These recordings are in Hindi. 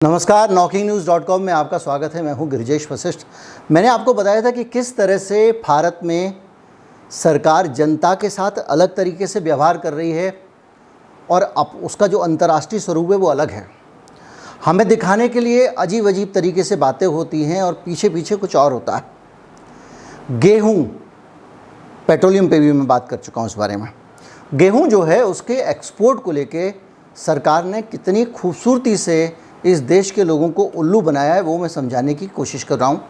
नमस्कार, NokingNews.com में आपका स्वागत है। मैं हूं गिरिजेश वशिष्ठ। मैंने आपको बताया था कि किस तरह से भारत में सरकार जनता के साथ अलग तरीके से व्यवहार कर रही है और अब उसका जो अंतर्राष्ट्रीय स्वरूप है वो अलग है। हमें दिखाने के लिए अजीब अजीब तरीके से बातें होती हैं और पीछे पीछे कुछ और होता है। गेहूँ, पेट्रोलियम पे भी मैं बात कर चुका हूँ इस बारे में। गेहूँ जो है उसके एक्सपोर्ट को लेके सरकार ने कितनी खूबसूरती से इस देश के लोगों को उल्लू बनाया है वो मैं समझाने की कोशिश कर रहा हूँ।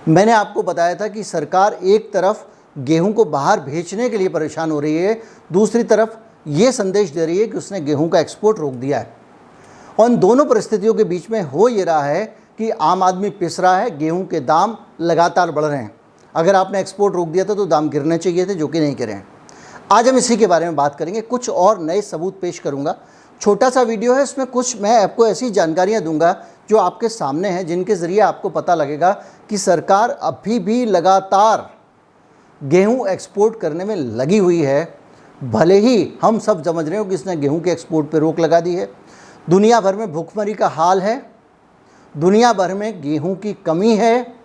मैंने आपको बताया था कि सरकार एक तरफ गेहूं को बाहर भेजने के लिए परेशान हो रही है, दूसरी तरफ ये संदेश दे रही है कि उसने गेहूं का एक्सपोर्ट रोक दिया है। और इन दोनों परिस्थितियों के बीच में हो ये रहा है कि आम आदमी पिस रहा है, गेहूँ के दाम लगातार बढ़ रहे हैं। अगर आपने एक्सपोर्ट रोक दिया था तो दाम गिरने चाहिए थे, जो कि नहीं गिरे हैं। आज हम इसी के बारे में बात करेंगे, कुछ और नए सबूत पेश करूँगा। छोटा सा वीडियो है, इसमें कुछ मैं आपको ऐसी जानकारियां दूंगा जो आपके सामने हैं, जिनके ज़रिए आपको पता लगेगा कि सरकार अभी भी लगातार गेहूं एक्सपोर्ट करने में लगी हुई है। भले ही हम सब समझ रहे हो कि इसने गेहूं के एक्सपोर्ट पर रोक लगा दी है। दुनिया भर में भुखमरी का हाल है, दुनिया भर में गेहूं की कमी है,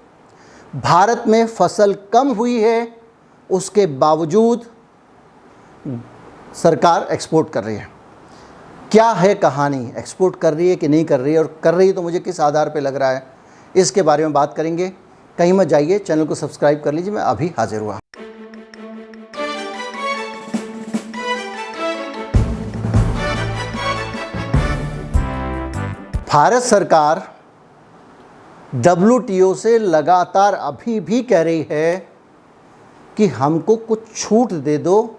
भारत में फसल कम हुई है, उसके बावजूद सरकार एक्सपोर्ट कर रही है। क्या है कहानी, एक्सपोर्ट कर रही है कि नहीं कर रही है, और कर रही है तो मुझे किस आधार पे लग रहा है, इसके बारे में बात करेंगे। कहीं मत जाइए, चैनल को सब्सक्राइब कर लीजिए। मैं अभी हाजिर हुआ। भारत सरकार WTO से लगातार अभी भी कह रही है कि हमको कुछ छूट दे दो,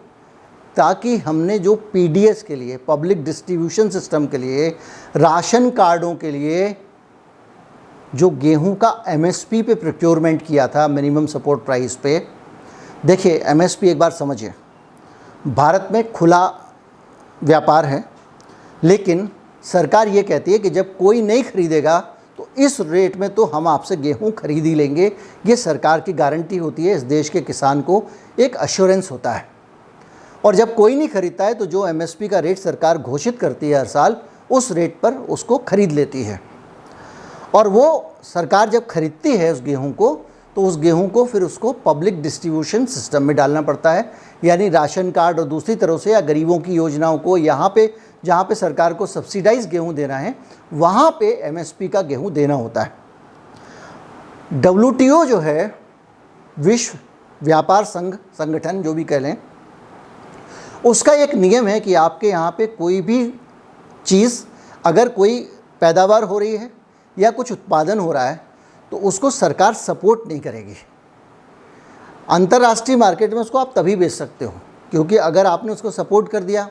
ताकि हमने जो PDS के लिए, पब्लिक डिस्ट्रीब्यूशन सिस्टम के लिए, राशन कार्डों के लिए जो गेहूं का MSP पे प्रोक्योरमेंट किया था, मिनिमम सपोर्ट प्राइस पे। देखिए, MSP एक बार समझिए, भारत में खुला व्यापार है, लेकिन सरकार ये कहती है कि जब कोई नहीं खरीदेगा तो इस रेट में तो हम आपसे गेहूं खरीद ही लेंगे। ये सरकार की गारंटी होती है, इस देश के किसान को एक अश्योरेंस होता है। और जब कोई नहीं खरीदता है तो जो MSP का रेट सरकार घोषित करती है हर साल, उस रेट पर उसको खरीद लेती है। और वो सरकार जब खरीदती है उस गेहूं को, तो उस गेहूं को फिर उसको पब्लिक डिस्ट्रीब्यूशन सिस्टम में डालना पड़ता है, यानी राशन कार्ड और दूसरी तरह से, या गरीबों की योजनाओं को, यहाँ पे जहाँ पे सरकार को सब्सिडाइज गेहूँ देना है वहाँ पे MSP का गेहूँ देना होता है। WTO जो है, विश्व व्यापार संगठन जो भी कह लें, उसका एक नियम है कि आपके यहाँ पे कोई भी चीज़, अगर कोई पैदावार हो रही है या कुछ उत्पादन हो रहा है, तो उसको सरकार सपोर्ट नहीं करेगी। अंतर्राष्ट्रीय मार्केट में उसको आप तभी बेच सकते हो, क्योंकि अगर आपने उसको सपोर्ट कर दिया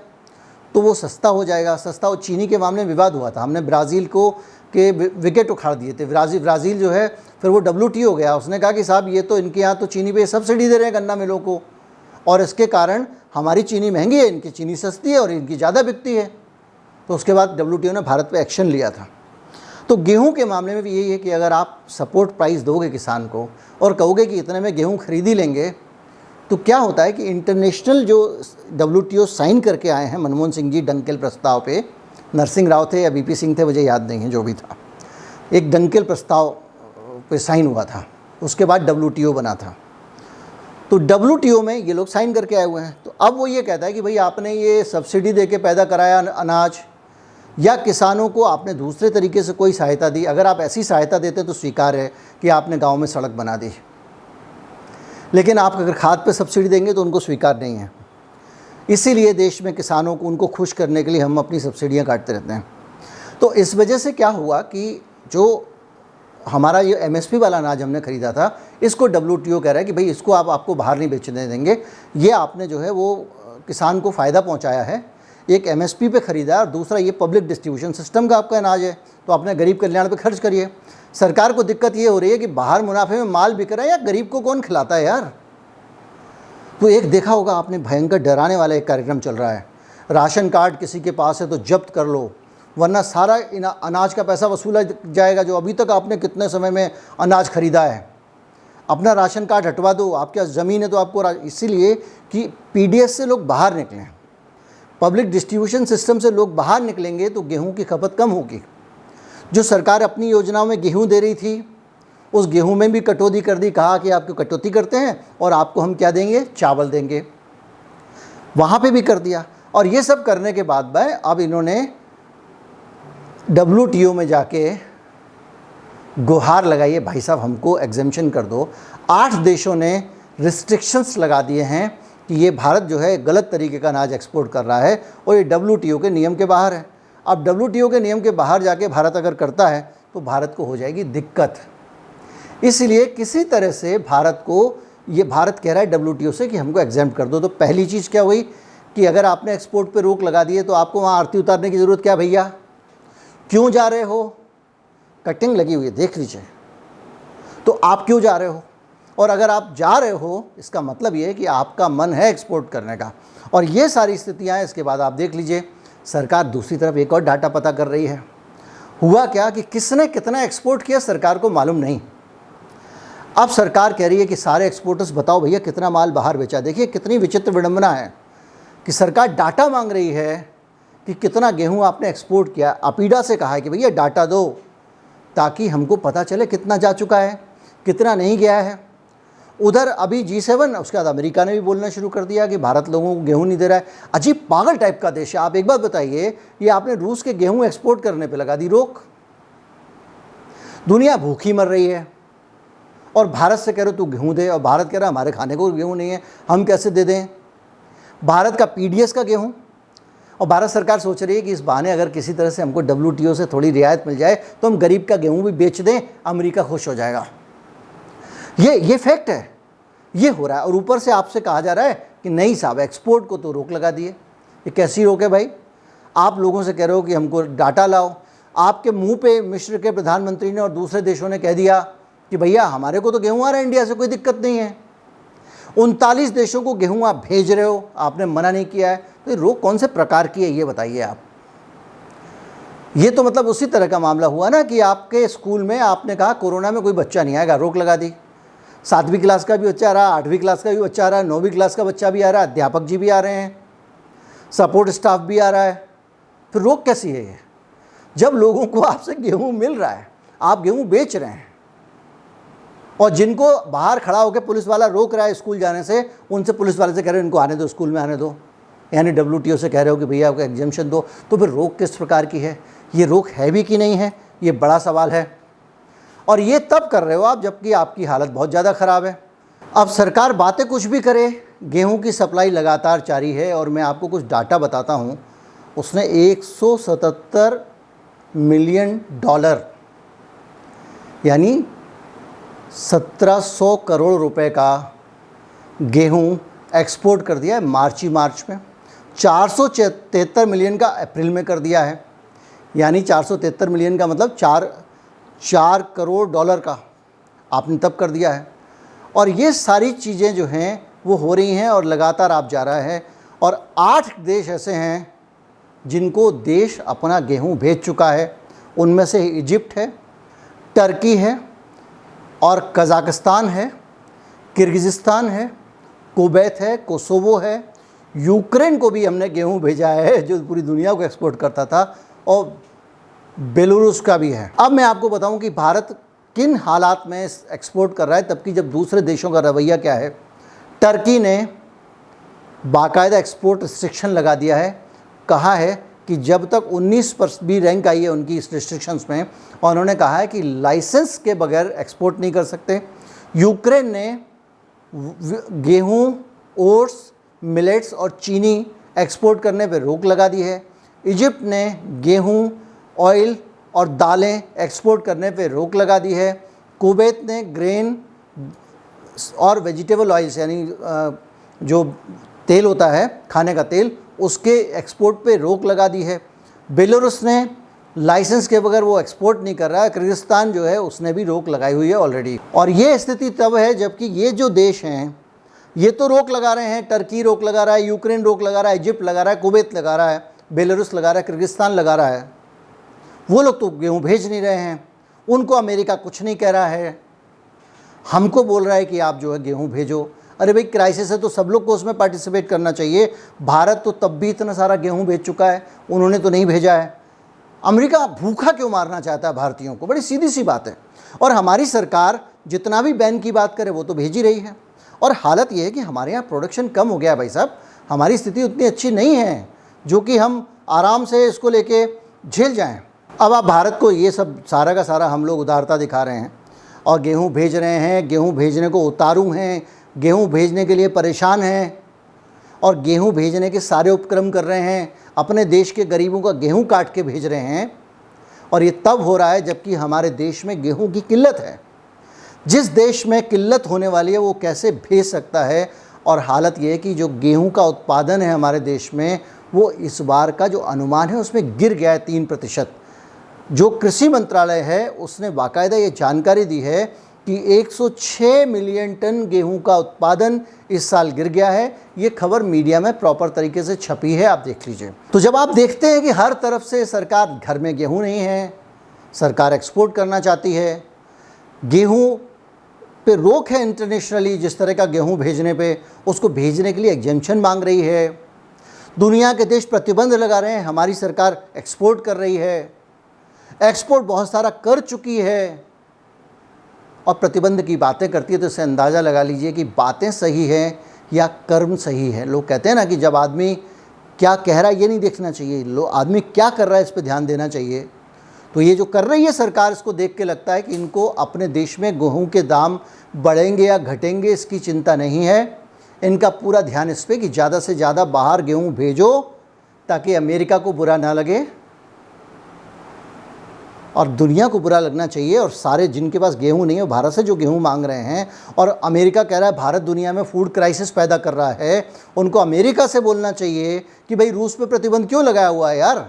तो वो सस्ता हो जाएगा। सस्ता हो, चीनी के मामले में विवाद हुआ था, हमने ब्राज़ील को के विकेट उखाड़ दिए थे। ब्राज़ील जो है फिर वो WTO गया, उसने कहा कि साहब ये तो इनके यहाँ तो चीनी पे सब्सिडी दे रहे हैं गन्ना मिलों को, और इसके कारण हमारी चीनी महंगी है, इनकी चीनी सस्ती है और इनकी ज़्यादा बिकती है। तो उसके बाद WTO ने भारत पे एक्शन लिया था। तो गेहूं के मामले में भी यही है कि अगर आप सपोर्ट प्राइस दोगे किसान को और कहोगे कि इतने में गेहूं खरीद ही लेंगे, तो क्या होता है कि इंटरनेशनल जो WTO साइन करके आए हैं, मनमोहन सिंह जी डंकेल प्रस्ताव पे, नरसिंह राव थे या BP सिंह थे, मुझे याद नहीं है, जो भी था, एक डंकेल प्रस्ताव पे साइन हुआ था, उसके बाद WTO बना था। तो WTO में ये लोग साइन करके आए हुए हैं। तो अब वो ये कहता है कि भाई आपने ये सब्सिडी देके पैदा कराया अनाज, या किसानों को आपने दूसरे तरीके से कोई सहायता दी। अगर आप ऐसी सहायता देते तो स्वीकार है कि आपने गांव में सड़क बना दी, लेकिन आप अगर खाद पे सब्सिडी देंगे तो उनको स्वीकार नहीं है। इसीलिए देश में किसानों को, उनको खुश करने के लिए हम अपनी सब्सिडियाँ काटते रहते हैं। तो इस वजह से क्या हुआ कि जो हमारा ये MSP वाला अनाज हमने ख़रीदा था, इसको WTO कह रहा है कि भाई इसको आपको बाहर नहीं बेचने देंगे। ये आपने जो है वो किसान को फ़ायदा पहुंचाया है, एक MSP पे ख़रीदा है, और दूसरा ये पब्लिक डिस्ट्रीब्यूशन सिस्टम का आपका अनाज है, तो अपने गरीब कल्याण पे खर्च करिए। सरकार को दिक्कत ये हो रही है कि बाहर मुनाफे में माल बिक रहा है, या गरीब को कौन खिलाता है यार। तो एक देखा होगा आपने, भयंकर डराने वाला एक कार्यक्रम चल रहा है, राशन कार्ड किसी के पास है तो जब्त कर लो, वरना सारा अनाज का पैसा वसूला जाएगा जो अभी तक आपने कितने समय में अनाज खरीदा है। अपना राशन कार्ड हटवा दो, आपके पास ज़मीन है तो आपको, इसीलिए कि PDS से लोग बाहर निकलें, पब्लिक डिस्ट्रीब्यूशन सिस्टम से लोग बाहर निकलेंगे तो गेहूं की खपत कम होगी। जो सरकार अपनी योजनाओं में गेहूं दे रही थी, उस गेहूं में भी कटौती कर दी, कहा कि आपको कटौती करते हैं और आपको हम क्या देंगे, चावल देंगे, वहाँ पे भी कर दिया। और ये सब करने के बाद भाई अब इन्होंने WTO में जाके गुहार लगाई है, भाई साहब हमको एग्जेम्पशन कर दो। 8 देशों ने रिस्ट्रिक्शंस लगा दिए हैं कि ये भारत जो है गलत तरीके का अनाज एक्सपोर्ट कर रहा है और ये WTO के नियम के बाहर है। अब WTO के नियम के बाहर जाके भारत अगर करता है तो भारत को हो जाएगी दिक्कत। इसलिए किसी तरह से भारत कह रहा है WTO से कि हमको एग्जेम्प्ट कर दो। तो पहली चीज़ क्या हुई कि अगर आपने एक्सपोर्ट पे रोक लगा दी है तो आपको वहाँ आरती उतारने की ज़रूरत क्या भैया, क्यों जा रहे हो, कटिंग लगी हुई है देख लीजिए, तो आप क्यों जा रहे हो। और अगर आप जा रहे हो इसका मतलब ये है कि आपका मन है एक्सपोर्ट करने का। और ये सारी स्थितियाँ हैं। इसके बाद आप देख लीजिए सरकार दूसरी तरफ एक और डाटा पता कर रही है। हुआ क्या कि किसने कितना एक्सपोर्ट किया सरकार को मालूम नहीं। अब सरकार कह रही है कि सारे एक्सपोर्टर्स बताओ भैया कितना माल बाहर बेचा। देखिए कितनी विचित्र विडंबना है कि सरकार डाटा मांग रही है कि कितना गेहूं आपने एक्सपोर्ट किया। अपीडा से कहा है कि भैया डाटा दो ताकि हमको पता चले कितना जा चुका है, कितना नहीं गया है। उधर अभी G7, उसके बाद अमेरिका ने भी बोलना शुरू कर दिया कि भारत लोगों को गेहूं नहीं दे रहा है। अजीब पागल टाइप का देश है। आप एक बात बताइए, ये आपने रूस के गेहूं एक्सपोर्ट करने पे लगा दी रोक, दुनिया भूखी मर रही है और भारत से कह रहे हो तू गेहूं दे, और भारत कह रहा है हमारे खाने को गेहूं नहीं है, हम कैसे दे दें भारत का PDS का गेहूं। और भारत सरकार सोच रही है कि इस बहाने अगर किसी तरह से हमको WTO से थोड़ी रियायत मिल जाए तो हम गरीब का गेहूं भी बेच दें, अमेरिका खुश हो जाएगा। ये फैक्ट है, ये हो रहा है। और ऊपर से आपसे कहा जा रहा है कि नहीं साहब एक्सपोर्ट को तो रोक लगा दिए। ये कैसी रोक है भाई? आप लोगों से कह रहे हो कि हमको डाटा लाओ, आपके मुंह पे मिस्र के प्रधानमंत्री ने और दूसरे देशों ने कह दिया कि भैया हमारे को तो गेहूं आ रहा है इंडिया से, कोई दिक्कत नहीं है। 39 देशों को गेहूं आप भेज रहे हो, आपने मना नहीं किया है, तो रोक कौन से प्रकार की है ये बताइए आप। ये तो मतलब उसी तरह का मामला हुआ ना कि आपके स्कूल में आपने कहा कोरोना में कोई बच्चा नहीं आएगा, रोक लगा दी। 7वीं क्लास का भी बच्चा आ रहा, 8वीं क्लास का भी बच्चा आ रहा है, 9वीं क्लास का बच्चा भी आ रहा है, अध्यापक जी भी आ रहे हैं, सपोर्ट स्टाफ भी आ रहा है। फिर रोक कैसी है ये, जब लोगों को आपसे गेहूं मिल रहा है, आप गेहूं बेच रहे हैं, और जिनको बाहर खड़ा होकर पुलिस वाला रोक रहा है स्कूल जाने से, उनसे पुलिस वाले से कह रहे हो इनको आने दो, स्कूल में आने दो, यानी WTO से कह रहे हो कि भैया आपको एग्जेम्पशन दो। तो फिर रोक किस प्रकार की है, ये रोक है भी कि नहीं है, ये बड़ा सवाल है। और ये तब कर रहे हो आप जबकि आपकी हालत बहुत ज़्यादा ख़राब है। अब सरकार बातें कुछ भी करे, गेहूं की सप्लाई लगातार जारी है। और मैं आपको कुछ डाटा बताता हूं, उसने $177 मिलियन यानी 1700 करोड़ रुपए का गेहूं एक्सपोर्ट कर दिया है मार्च में। 473 मिलियन का अप्रैल में कर दिया है, यानी 473 मिलियन का मतलब 4 करोड़ डॉलर का आपने तब कर दिया है। और ये सारी चीज़ें जो हैं वो हो रही हैं और लगातार आप जा रहा है। और 8 देश ऐसे हैं जिनको देश अपना गेहूं भेज चुका है। उनमें से इजिप्ट है, टर्की है और कज़ाकिस्तान है, किर्गिज़स्तान है, कुवैत है, कोसोवो है, यूक्रेन को भी हमने गेहूं भेजा है जो पूरी दुनिया को एक्सपोर्ट करता था, और बेलारूस का भी है। अब मैं आपको बताऊं कि भारत किन हालात में एक्सपोर्ट कर रहा है, तब कि जब दूसरे देशों का रवैया क्या है। टर्की ने बाकायदा एक्सपोर्ट रिस्ट्रिक्शन लगा दिया है, कहा है कि जब तक 19 भी रैंक आई है उनकी इस रिस्ट्रिक्शंस में, और उन्होंने कहा है कि लाइसेंस के बगैर एक्सपोर्ट नहीं कर सकते। यूक्रेन ने गेहूं, ओट्स, मिलेट्स और चीनी एक्सपोर्ट करने पर रोक लगा दी है। इजिप्ट ने गेहूं, ऑयल और दालें एक्सपोर्ट करने पे रोक लगा दी है। कुवैत ने ग्रेन और वेजिटेबल ऑयल्स यानी जो तेल होता है खाने का तेल, उसके एक्सपोर्ट पे रोक लगा दी है। बेलारूस ने लाइसेंस के बगैर वो एक्सपोर्ट नहीं कर रहा है। किर्गिस्तान जो है उसने भी रोक लगाई हुई है ऑलरेडी। और ये स्थिति तब है जबकि ये जो देश हैं ये तो रोक लगा रहे हैं। टर्की रोक लगा रहा है, यूक्रेन रोक लगा रहा है, इजिप्ट लगा रहा है, कुवैत लगा रहा है, बेलारूस लगा रहा है, किर्गिस्तान लगा रहा है। वो लोग तो गेहूँ भेज नहीं रहे हैं, उनको अमेरिका कुछ नहीं कह रहा है। हमको बोल रहा है कि आप जो है गेहूँ भेजो। अरे भाई क्राइसिस है तो सब लोग को उसमें पार्टिसिपेट करना चाहिए। भारत तो तब भी इतना सारा गेहूँ भेज चुका है, उन्होंने तो नहीं भेजा है। अमेरिका भूखा क्यों मारना चाहता है भारतीयों को? बड़ी सीधी सी बात है। और हमारी सरकार जितना भी बैन की बात करे वो तो भेज ही रही है। और हालत ये है कि हमारे यहाँ प्रोडक्शन कम हो गया है भाई साहब, हमारी स्थिति उतनी अच्छी नहीं है जो कि हम आराम से इसको लेके झेल जाएं। अब आप भारत को ये सब सारा का सारा हम लोग उदारता दिखा रहे हैं और गेहूं भेज रहे हैं, गेहूं भेजने को उतारू हैं, गेहूं भेजने के लिए परेशान हैं और गेहूं भेजने के सारे उपक्रम कर रहे हैं, अपने देश के गरीबों का गेहूं काट के भेज रहे हैं। और ये तब हो रहा है जबकि हमारे देश में गेहूं की किल्लत है। जिस देश में किल्लत होने वाली है वो कैसे भेज सकता है? और हालत ये है कि जो गेहूं का उत्पादन है हमारे देश में वो इस बार का जो अनुमान है उसमें गिर गया है 3%। जो कृषि मंत्रालय है उसने बाकायदा ये जानकारी दी है कि 106 मिलियन टन गेहूं का उत्पादन इस साल गिर गया है। ये खबर मीडिया में प्रॉपर तरीके से छपी है, आप देख लीजिए। तो जब आप देखते हैं कि हर तरफ से सरकार, घर में गेहूं नहीं है, सरकार एक्सपोर्ट करना चाहती है, गेहूं पे रोक है इंटरनेशनली, जिस तरह का गेहूं भेजने पे उसको भेजने के लिए एग्जेम्पशन मांग रही है, दुनिया के देश प्रतिबंध लगा रहे हैं, हमारी सरकार एक्सपोर्ट कर रही है, एक्सपोर्ट बहुत सारा कर चुकी है और प्रतिबंध की बातें करती है। तो इससे अंदाज़ा लगा लीजिए कि बातें सही हैं या कर्म सही है। लोग कहते हैं ना कि जब आदमी क्या कह रहा है ये नहीं देखना चाहिए, आदमी क्या कर रहा है इस पर ध्यान देना चाहिए। तो ये जो कर रही है सरकार, इसको देख के लगता है कि इनको अपने देश में गेहूं के दाम बढ़ेंगे या घटेंगे इसकी चिंता नहीं है। इनका पूरा ध्यान इस पर कि ज़्यादा से ज़्यादा बाहर गेहूं भेजो ताकि अमेरिका को बुरा ना लगे और दुनिया को बुरा लगना चाहिए। और सारे जिनके पास गेहूं नहीं है भारत से जो गेहूं मांग रहे हैं, और अमेरिका कह रहा है भारत दुनिया में फूड क्राइसिस पैदा कर रहा है, उनको अमेरिका से बोलना चाहिए कि भाई रूस पे प्रतिबंध क्यों लगाया हुआ है यार,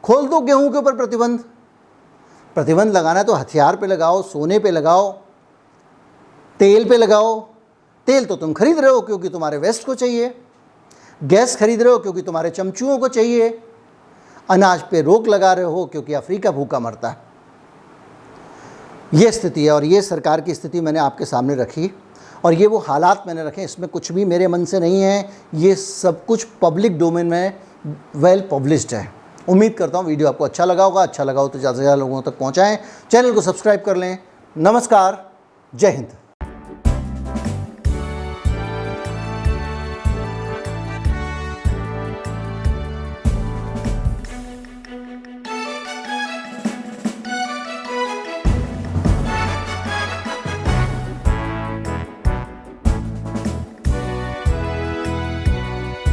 खोल दो गेहूं के ऊपर प्रतिबंध। प्रतिबंध लगाना है तो हथियार पे लगाओ, सोने पे लगाओ, तेल पे लगाओ। तेल तो तुम खरीद रहे हो क्योंकि तुम्हारे वेस्ट को चाहिए, गैस खरीद रहे हो क्योंकि तुम्हारे चमचुओं को चाहिए, अनाज पे रोक लगा रहे हो क्योंकि अफ्रीका भूखा मरता है। ये स्थिति है और ये सरकार की स्थिति मैंने आपके सामने रखी और ये वो हालात मैंने रखे। इसमें कुछ भी मेरे मन से नहीं है, ये सब कुछ पब्लिक डोमेन में वेल पब्लिश्ड है। उम्मीद करता हूँ वीडियो आपको अच्छा लगा होगा। अच्छा लगा हो तो ज़्यादा से ज़्यादा लोगों तक पहुँचाएँ, चैनल को सब्सक्राइब कर लें। नमस्कार, जय हिंद।